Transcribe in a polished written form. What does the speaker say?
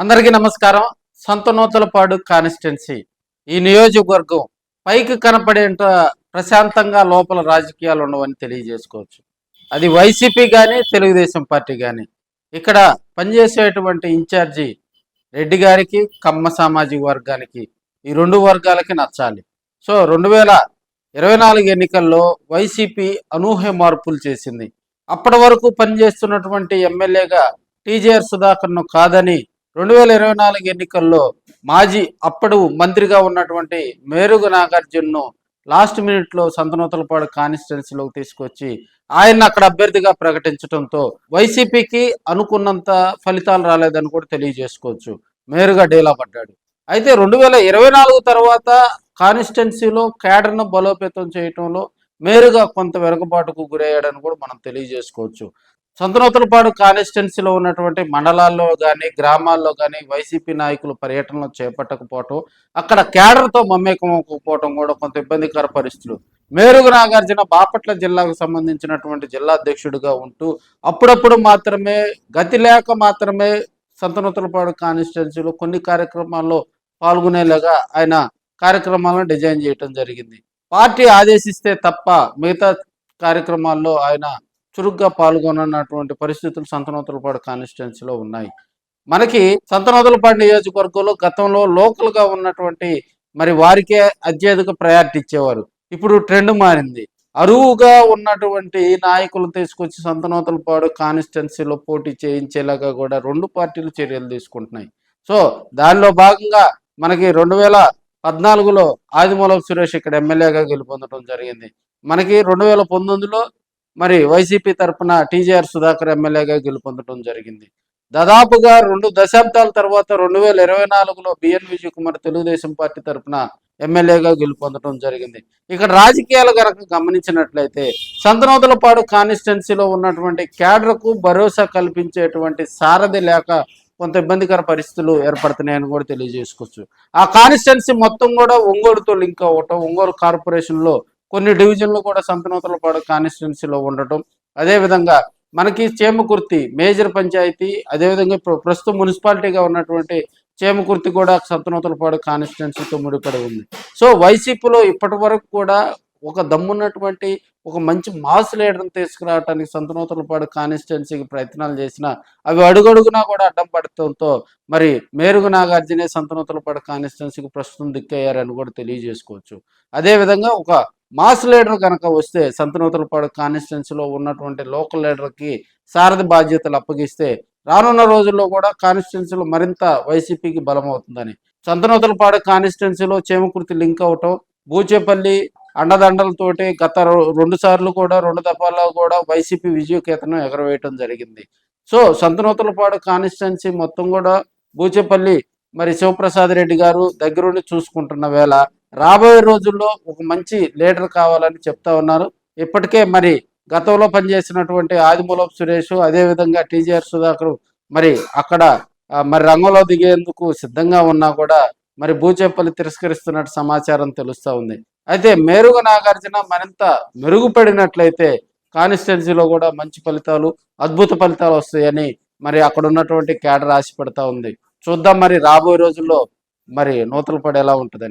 అందరికీ నమస్కారం. సంతనూతలపాడు కాన్స్టిట్యున్సీ ఈ నియోజకవర్గం పైకి కనపడేంత ప్రశాంతంగా లోపల రాజకీయాలు ఉండవని తెలియజేసుకోవచ్చు. అది వైసీపీ కానీ తెలుగుదేశం పార్టీ కానీ ఇక్కడ పనిచేసేటువంటి ఇన్ఛార్జి రెడ్డి గారికి కమ్మ సామాజిక వర్గానికి ఈ రెండు వర్గాలకి నచ్చాలి. సో 2024 ఎన్నికల్లో వైసీపీ అనూహ్య మార్పులు చేసింది. అప్పటి వరకు పనిచేస్తున్నటువంటి ఎమ్మెల్యేగా టీజేఆర్ సుధాకర్ను కాదని 2024 ఎన్నికల్లో మాజీ అప్పుడు మంత్రిగా ఉన్నటువంటి మేరుగు నాగార్జునను లాస్ట్ మినిట్లో సంతనూతలపాడు కాన్స్టిట్యున్సీలోకి తీసుకొచ్చి ఆయన అక్కడ అభ్యర్థిగా ప్రకటించడంతో వైసీపీకి అనుకున్నంత ఫలితాలు రాలేదని కూడా తెలియజేసుకోవచ్చు. మేరుగా డీలా పడ్డాడు. అయితే 2024 తర్వాత కాన్స్టిట్యున్సీలో క్యాడర్ను బలోపేతం చేయటంలో మేరుగా కొంత వెనుకబాటుకు గురయ్యాడని కూడా మనం తెలియజేసుకోవచ్చు. సంతనూతలపాడు కాన్స్టిట్యున్సీలో ఉన్నటువంటి మండలాల్లో కానీ గ్రామాల్లో కానీ వైసీపీ నాయకులు పర్యటనలు చేపట్టకపోవటం, అక్కడ క్యాడర్తో మమేకమవకపోవటం కూడా కొంత ఇబ్బందికర పరిస్థితులు. మేరుగు నాగార్జున బాపట్ల జిల్లాకు సంబంధించినటువంటి జిల్లా అధ్యక్షుడిగా ఉంటూ అప్పుడప్పుడు మాత్రమే గతి లేక మాత్రమే సంతనూతలపాడు కాన్స్టిట్యున్సీలో కొన్ని కార్యక్రమాల్లో పాల్గొనేలాగా ఆయన కార్యక్రమాలను డిజైన్ చేయటం జరిగింది. పార్టీ ఆదేశిస్తే తప్ప మిగతా కార్యక్రమాల్లో ఆయన చురుగ్గా పాల్గొనన్నటువంటి పరిస్థితులు సంతనూతలపాడు కాన్స్టిట్యున్సీలో ఉన్నాయి. మనకి సంతనూతలపాడు నియోజకవర్గంలో గతంలో లోకల్గా ఉన్నటువంటి మరి వారికే అత్యధిక ప్రయారిటీ ఇచ్చేవారు. ఇప్పుడు ట్రెండ్ మారింది. అరువుగా ఉన్నటువంటి నాయకులను తీసుకొచ్చి సంతనూతలపాడు కాన్స్టిట్యున్సీలో పోటీ చేయించేలాగా కూడా రెండు పార్టీలు చర్యలు తీసుకుంటున్నాయి. సో దానిలో భాగంగా మనకి 2014లో ఆదిమూలపు సురేష్ ఇక్కడ ఎమ్మెల్యేగా గెలుపొందడం జరిగింది. మనకి 2019లో మరి వైసీపీ తరఫున టీజేఆర్ సుధాకర్ ఎమ్మెల్యేగా గెలుపొందడం జరిగింది. దాదాపుగా 2 దశాబ్దాల తర్వాత 2024లో బిఎన్ విజయ్ కుమార్ తెలుగుదేశం పార్టీ తరఫున ఎమ్మెల్యేగా గెలుపొందడం జరిగింది. ఇక్కడ రాజకీయాలు కనుక గమనించినట్లయితే సంతనూతలపాడు కాన్స్టిట్యున్సీలో ఉన్నటువంటి క్యాడర్కు భరోసా కల్పించేటువంటి సారథి లేక కొంత ఇబ్బందికర పరిస్థితులు ఏర్పడుతున్నాయని కూడా తెలియజేసుకోవచ్చు. ఆ కాన్స్టిట్యున్సీ మొత్తం కూడా ఒంగోలుతో లింక్ అవ్వటం, ఒంగోలు కార్పొరేషన్లో కొన్ని డివిజన్లు కూడా సంతనూతలపాడు కాన్స్టిట్యున్సీలో ఉండటం, అదేవిధంగా మనకి చేమకుర్తి మేజర్ పంచాయతీ, అదేవిధంగా ప్రస్తుతం మున్సిపాలిటీగా ఉన్నటువంటి చేమకుర్తి కూడా సంతనూతలపాడు కాన్స్టిట్యున్సీతో ముడిపడి ఉంది. సో వైసీపీలో ఇప్పటి వరకు కూడా ఒక దమ్మున్నటువంటి ఒక మంచి మాస్ లీడర్ని తీసుకురావడానికి సంతనూతలపాడు కాన్స్టిట్యున్సీకి ప్రయత్నాలు చేసినా అవి అడుగడుగునా కూడా అడ్డం పడటంతో మరి మేరుగు నాగార్జునే సంతనూతలపాడు కాన్స్టిట్యున్సీకి ప్రస్తుతం దిక్కయ్యారని కూడా తెలియజేసుకోవచ్చు. అదేవిధంగా ఒక మాస్ లీడర్ కనుక వస్తే సంతనూతలపాడు కాన్స్టిట్యున్సీలో ఉన్నటువంటి లోకల్ లీడర్కి సారథి బాధ్యతలు అప్పగిస్తే రానున్న రోజుల్లో కూడా కాన్స్టిట్యున్సీలో మరింత వైసీపీకి బలమవుతుందని, సంతనూతలపాడు కాన్స్టిట్యున్సీలో చేమకుర్తి లింక్ అవటం, బూచేపల్లి అండదండలతోటి గత 2 సార్లు కూడా 2 దఫాల్లో కూడా వైసీపీ విజయకేతనం ఎగరవేయటం జరిగింది. సో సంతనూతలపాడు కాన్స్టిట్యున్సీ మొత్తం కూడా బూచేపల్లి మరి శివప్రసాద్ రెడ్డి గారు దగ్గరుండి చూసుకుంటున్న వేళ రాబోయే రోజుల్లో ఒక మంచి లీడర్ కావాలని చెప్తా ఉన్నారు. ఇప్పటికే మరి గతంలో పనిచేసినటువంటి ఆదిమూలపు సురేష్, అదేవిధంగా టీజేఆర్ సుధాకర్ మరి అక్కడ మరి రంగంలో దిగేందుకు సిద్ధంగా ఉన్నా కూడా మరి బూచేపల్లి తిరస్కరిస్తున్నట్టు సమాచారం తెలుస్తూ ఉంది. అయితే మేరుగ నాగార్జున మరింత మెరుగుపడినట్లయితే కాన్స్టిట్యున్సీలో కూడా మంచి ఫలితాలు, అద్భుత ఫలితాలు వస్తాయని మరి అక్కడ ఉన్నటువంటి క్యాడర్ ఆశపడతా ఉంది. చూద్దాం మరి రాబోయే రోజుల్లో మరి నూతలపాడు ఎలా ఉంటుందని.